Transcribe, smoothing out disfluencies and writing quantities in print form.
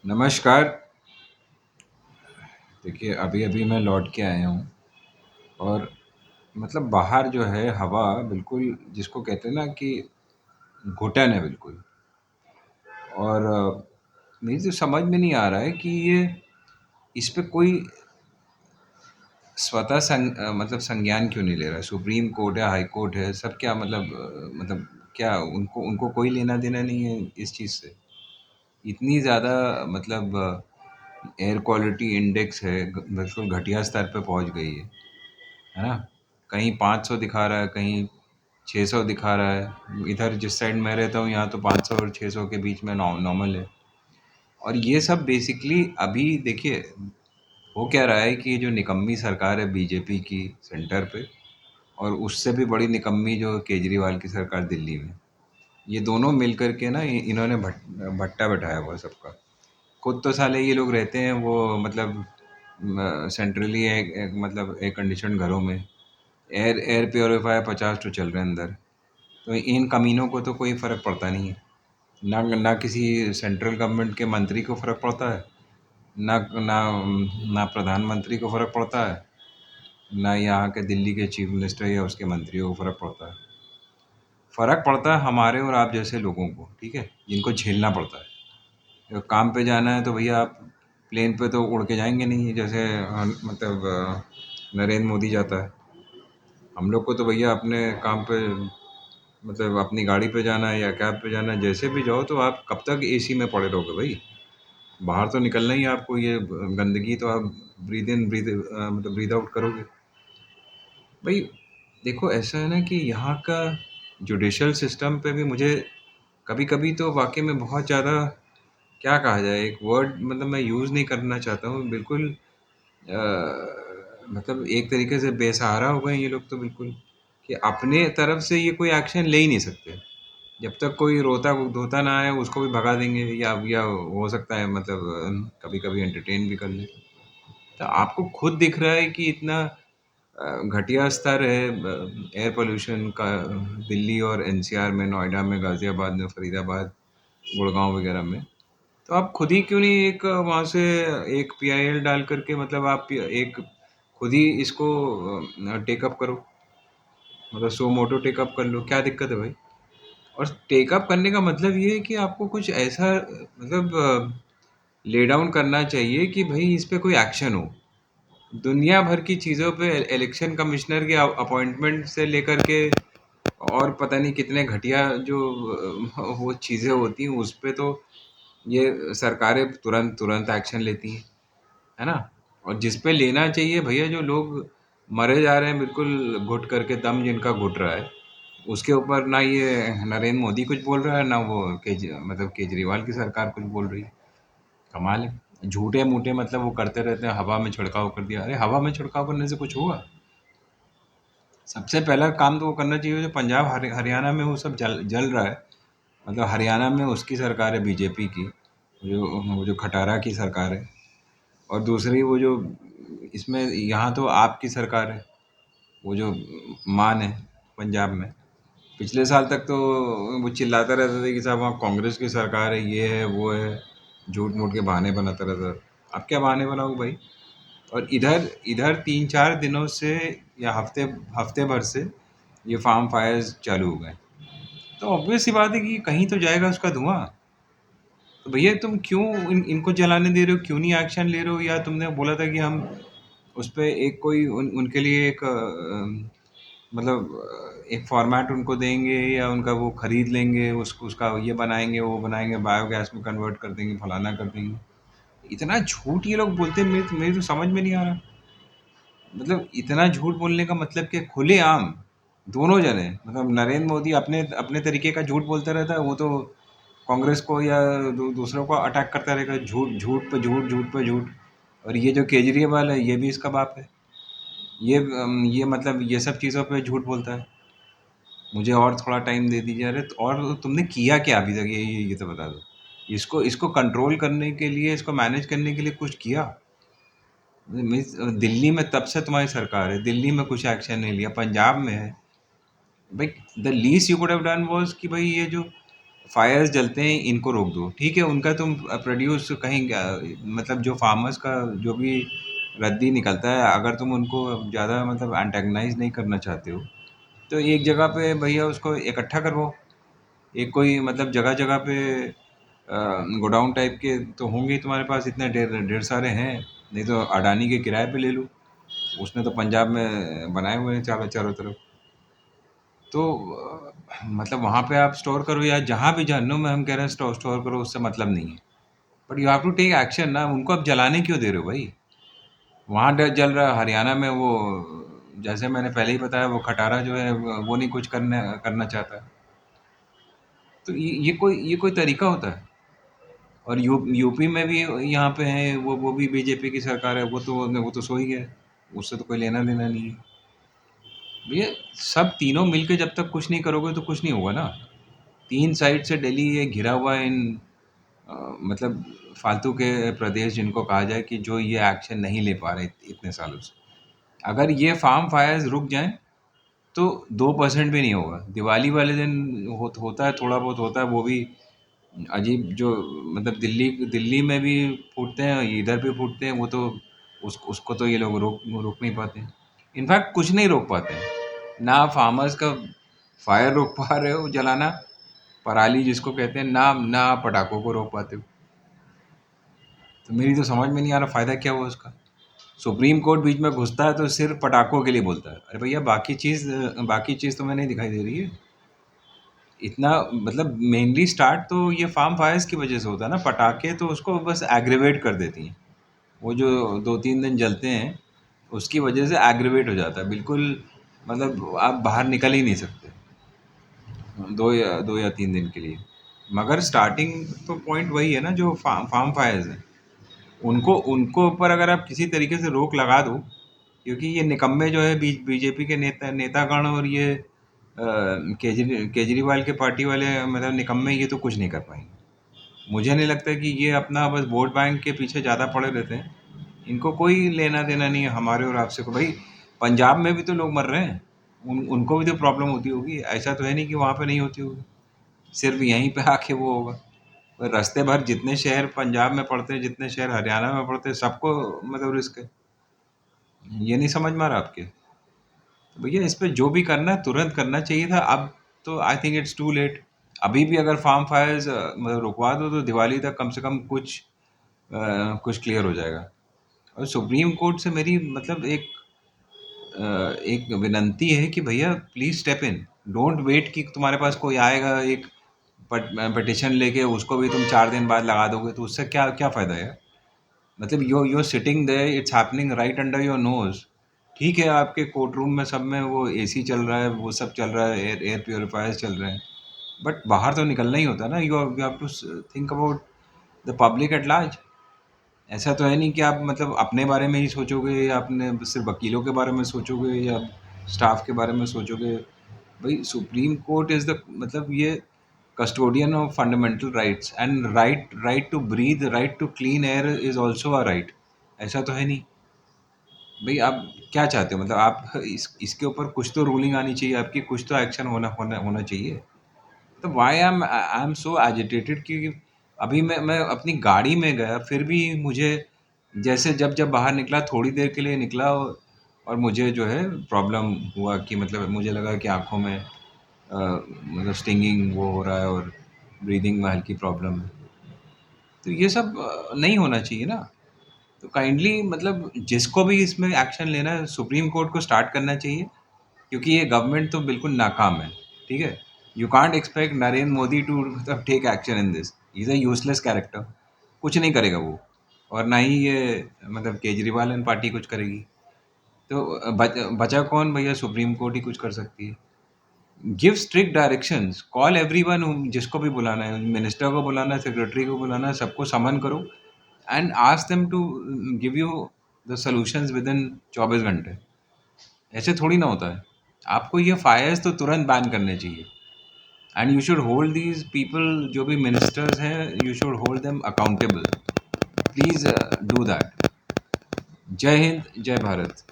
नमस्कार। देखिए, अभी-अभी मैं लौट के आया हूँ और मतलब बाहर जो है हवा बिल्कुल जिसको कहते हैं ना कि घुटन है बिल्कुल। और मेरी तो समझ में नहीं आ रहा है कि ये इस पे कोई स्वतः मतलब संज्ञान क्यों नहीं ले रहा है? सुप्रीम कोर्ट है, हाई कोर्ट है, सब क्या मतलब क्या उनको उनको कोई लेना-देना नहीं है इस चीज़ से? इतनी ज़्यादा मतलब एयर क्वालिटी इंडेक्स है बिल्कुल घटिया स्तर पे पहुँच गई है ना? कहीं 500 दिखा रहा है, कहीं 600 दिखा रहा है। इधर जिस साइड मैं रहता हूँ यहाँ तो 500 और 600 के बीच में नॉर्मल है। और ये सब बेसिकली अभी देखिए हो क्या रहा है कि ये जो निकम्मी सरकार है बीजेपी की सेंटर पे, और उससे भी बड़ी निकम्मी जो केजरीवाल की सरकार दिल्ली में, ये दोनों मिल कर के ना इन्होंने भट्टा बैठाया हुआ है सबका। खुद तो साले ये लोग रहते हैं वो मतलब सेंट्रली मतलब एयर कंडीशन घरों में, एयर एयर प्योरीफायर 50 तो चल रहे हैं अंदर। तो इन कमीनों को तो कोई फ़र्क पड़ता नहीं है। ना ना किसी सेंट्रल गवर्नमेंट के मंत्री को फ़र्क पड़ता है, ना ना ना प्रधानमंत्री को फ़र्क पड़ता है, ना यहाँ के दिल्ली के चीफ मिनिस्टर या उसके मंत्रियों को फ़र्क पड़ता है। फ़र्क पड़ता है हमारे और आप जैसे लोगों को, ठीक है? जिनको झेलना पड़ता है। तो काम पे जाना है तो भैया आप प्लेन पे तो उड़ के जाएँगे नहीं जैसे मतलब नरेंद्र मोदी जाता है। हम लोग को तो भैया अपने काम पे मतलब अपनी गाड़ी पे जाना है या कैब पे जाना है, जैसे भी जाओ तो आप कब तक एसी में पड़े रहोगे भाई? बाहर तो निकलना ही है आपको, ये गंदगी तो आप ब्रीथ इन मतलब ब्रीथ आउट करोगे। भाई देखो, ऐसा है ना कि यहाँ का जुडिशल सिस्टम पे भी मुझे कभी-कभी तो वाक़ई में बहुत ज़्यादा, क्या कहा जाए, एक वर्ड मतलब मैं यूज़ नहीं करना चाहता हूँ, बिल्कुल मतलब एक तरीके से बेसहारा हो गए हैं ये लोग तो बिल्कुल, कि अपने तरफ से ये कोई एक्शन ले ही नहीं सकते। जब तक कोई रोता-धोता ना आए उसको भी भगा देंगे, या हो सकता है मतलब कभी-कभी एंटरटेन भी कर लें। तो आपको खुद दिख रहा है कि इतना घटिया स्तर है एयर पोल्यूशन का दिल्ली और एनसीआर में, नोएडा में, गाज़ियाबाद में, फरीदाबाद, गुड़गाँव वगैरह में। तो आप खुद ही क्यों नहीं एक वहाँ से एक पीआईएल डाल करके मतलब आप एक खुद ही इसको टेकअप करो, मतलब सो मोटो टेकअप कर लो, क्या दिक्कत है भाई? और टेकअप करने का मतलब ये है कि आपको कुछ ऐसा मतलब ले डाउन करना चाहिए कि भाई इस पे कोई एक्शन हो। दुनिया भर की चीज़ों पे इलेक्शन कमिश्नर के अपॉइंटमेंट से लेकर के और पता नहीं कितने घटिया जो वो चीज़ें होती हैं उस पे तो ये सरकारें तुरंत तुरंत एक्शन लेती हैं, है ना? और जिस पे लेना चाहिए भैया, जो लोग मरे जा रहे हैं बिल्कुल घुट करके, दम जिनका घुट रहा है, उसके ऊपर ना ये नरेंद्र मोदी कुछ बोल रहा है, ना वो मतलब केजरीवाल की सरकार कुछ बोल रही है। कमाल है। झूठे-मूठे मतलब वो करते रहते हैं, हवा में छिड़काव कर दिया। अरे हवा में छिड़काव करने से कुछ होगा? सबसे पहला काम तो वो करना चाहिए जो पंजाब हरियाणा में वो सब जल जल रहा है, मतलब हरियाणा में उसकी सरकार है बीजेपी की, वो जो खटारा की सरकार है। और दूसरी वो जो इसमें यहाँ तो आपकी सरकार है, वो जो मान है पंजाब में। पिछले साल तक तो वो चिल्लाता रहता था कि साहब वहाँ कांग्रेस की सरकार है, ये है वो है, झूठ मूठ के बहाने बनाता रहता था। अब क्या बहाने बनाऊँ भाई? और इधर इधर 3-4 दिनों से या हफ्ते हफ्ते भर से ये फार्म फायर्स चालू हो गए। तो ऑब्वियस सी बात है कि कहीं तो जाएगा उसका धुआं। तो भैया तुम क्यों इनको जलाने दे रहे हो? क्यों नहीं एक्शन ले रहे हो? या तुमने बोला था कि हम उस पे एक कोई उनके लिए एक मतलब एक फॉर्मेट उनको देंगे या उनका वो खरीद लेंगे, उसका ये बनाएंगे, वो बनाएंगे, बायोगैस में कन्वर्ट कर देंगे, फलाना कर देंगे। इतना झूठ ये लोग बोलते हैं, मेरे तो समझ में नहीं आ रहा। मतलब इतना झूठ बोलने का मतलब कि खुलेआम दोनों जने, मतलब नरेंद्र मोदी अपने अपने तरीके का झूठ बोलता रहता है, वो तो कांग्रेस को या दूसरों को अटैक करता रहेगा, झूठ झूठ पे झूठ, झूठ पे झूठ। और ये जो केजरीवाल है ये भी इसका बाप है, ये मतलब ये सब चीज़ों पे झूठ बोलता है। मुझे और थोड़ा टाइम दे दीजिए। अरे तो और तुमने किया क्या अभी तक, ये तो बता दो। इसको इसको कंट्रोल करने के लिए, इसको मैनेज करने के लिए कुछ किया? मीन्स दिल्ली में तब से तुम्हारी सरकार है, दिल्ली में कुछ एक्शन नहीं लिया, पंजाब में है। भाई the least you could have done was कि भाई ये जो फायर्स जलते हैं इनको रोक दो, ठीक है, उनका तुम प्रोड्यूस कहीं मतलब जो फार्मर्स का जो भी रद्दी निकलता है, अगर तुम उनको ज़्यादा मतलब एंटेगनाइज नहीं करना चाहते हो तो एक जगह पे भैया उसको इकट्ठा करो। एक कोई मतलब जगह जगह पे गोडाउन टाइप के तो होंगे ही तुम्हारे पास, इतने ढेर ढेर सारे हैं। नहीं तो अडानी के किराए पे ले लो, उसने तो पंजाब में बनाए हुए हैं चारों चारों तरफ। तो मतलब वहाँ पे आप स्टोर करो या जहाँ भी जानो, में हम कह रहे हैं स्टोर स्टोर करो, उससे मतलब नहीं है। But you have to take action ना, उनको अब जलाने क्यों दे रहे हो भाई? वहाँ जल रहा है हरियाणा में, वो जैसे मैंने पहले ही बताया, वो खटारा जो है वो नहीं कुछ करना करना चाहता। तो ये कोई तरीका होता है? और यूपी में भी यहाँ पे है, वो भी बीजेपी की सरकार है, वो तो सो ही गए, उससे तो कोई लेना देना नहीं है भैया। सब तीनों मिलके जब तक कुछ नहीं करोगे तो कुछ नहीं होगा ना। तीन साइड से दिल्ली ये घिरा हुआ है इन मतलब फालतू के प्रदेश जिनको कहा जाए, कि जो ये एक्शन नहीं ले पा रहे इतने सालों से। अगर ये फार्म फायर्स रुक जाएं तो 2% भी नहीं होगा। दिवाली वाले दिन होता है, थोड़ा बहुत होता है, वो भी अजीब, जो मतलब दिल्ली दिल्ली में भी फूटते हैं, इधर भी फूटते हैं, वो तो उसको तो ये लोग रोक रोक नहीं पाते हैं। इनफैक्ट कुछ नहीं रोक पाते हैं ना, फार्मर्स का फायर रोक पा रहे हो जलाना, पराली जिसको कहते हैं, ना ना पटाखों को रोक पाते हो। तो मेरी तो समझ में नहीं आ रहा फ़ायदा क्या हुआ उसका। सुप्रीम कोर्ट बीच में घुसता है तो सिर्फ पटाखों के लिए बोलता है। अरे भैया, बाकी चीज़ तो मैं नहीं दिखाई दे रही है। इतना मतलब मेनली स्टार्ट तो ये फार्म फायर्स की वजह से होता है ना। पटाखे तो उसको बस एग्रीवेट कर देती हैं। वो जो 2-3 दिन जलते हैं उसकी वजह से एग्रीवेट हो जाता है बिल्कुल। मतलब आप बाहर निकल ही नहीं सकते 2 या 3 दिन के लिए। मगर स्टार्टिंग तो पॉइंट वही है ना, जो फार्म फायर्स हैं, उनको उनको ऊपर अगर आप किसी तरीके से रोक लगा दो। क्योंकि ये निकम्मे जो है बीजेपी के नेतागण और ये केजरीवाल के पार्टी वाले, मतलब निकम्मे, ये तो कुछ नहीं कर पाएंगे। मुझे नहीं लगता कि ये अपना बस वोट बैंक के पीछे ज़्यादा पड़े रहते हैं। इनको कोई लेना देना नहीं है हमारे और आपसे को भाई। पंजाब में भी तो लोग मर रहे हैं, उनको भी तो प्रॉब्लम होती होगी, ऐसा तो है नहीं कि वहाँ पे नहीं होती होगी, सिर्फ यहीं पे आके वो होगा। पर रास्ते भर जितने शहर पंजाब में पड़ते हैं, जितने शहर हरियाणा में पड़ते हैं, सबको मतलब रिस्क है। ये नहीं समझ में आ रहा आपके? तो भैया इस पे जो भी करना है तुरंत करना चाहिए था। अब तो I think it's too late. अभी भी अगर फार्म फायर्स मतलब रुकवा दो तो दिवाली तक कम से कम कुछ क्लियर हो जाएगा। और सुप्रीम कोर्ट से मेरी मतलब एक विनंती है कि भैया please step in. Don't wait कि तुम्हारे पास कोई आएगा एक पिटिशन लेके, उसको भी तुम 4 दिन बाद लगा दोगे, तो उससे क्या क्या फ़ायदा है? मतलब you are sitting there, it's happening right under your nose. ठीक है, आपके कोर्ट रूम में सब में वो एसी चल रहा है, वो सब चल रहा है, एयर प्योरीफायर्स चल रहे हैं, बट बाहर तो निकलना ही होता है ना। You have to think about the public at large. ऐसा तो है नहीं कि आप मतलब अपने बारे में ही सोचोगे, या अपने सिर्फ वकीलों के बारे में सोचोगे, या स्टाफ के बारे में सोचोगे। भाई सुप्रीम कोर्ट इज़ द मतलब ये custodian of fundamental rights, and right to breathe, right to clean air is also a right। ऐसा तो है नहीं भाई। आप क्या चाहते हो? मतलब आप इसके ऊपर कुछ तो रूलिंग आनी चाहिए आपकी, कुछ तो एक्शन होना होना होना चाहिए। तो आई एम सो एजिटेटेड कि अभी मैं अपनी गाड़ी में गया, फिर भी मुझे जैसे जब जब बाहर निकला, थोड़ी देर के लिए निकला, और मुझे जो है प्रॉब्लम हुआ कि मतलब मुझे लगा कि आँखों में मतलब स्टिंगिंग वो हो रहा है, और ब्रीदिंग में हल्की प्रॉब्लम है। तो ये सब नहीं होना चाहिए ना। तो काइंडली मतलब जिसको भी इसमें एक्शन लेना है, सुप्रीम कोर्ट को स्टार्ट करना चाहिए, क्योंकि ये गवर्नमेंट तो बिल्कुल नाकाम है। ठीक है, you can't expect Narendra Modi to मतलब take action in this. Is a useless character, कुछ नहीं करेगा वो। और ना ही ये मतलब केजरीवाल एंड पार्टी कुछ करेगी। तो बचा कौन भैया? सुप्रीम कोर्ट ही कुछ कर सकती है। Give strict directions, call everyone, जिसको भी बुलाना है, मिनिस्टर को बुलाना है, सेक्रेटरी को बुलाना है, सबको समन करो and ask them to give you the solutions within 24 घंटे। ऐसे थोड़ी ना होता है। आपको ये फायर्स तो तुरंत बैन करने चाहिए, and you should hold these people, जो भी मिनिस्टर्स हैं, you should hold them accountable. Please do that. जय हिंद, जय भारत।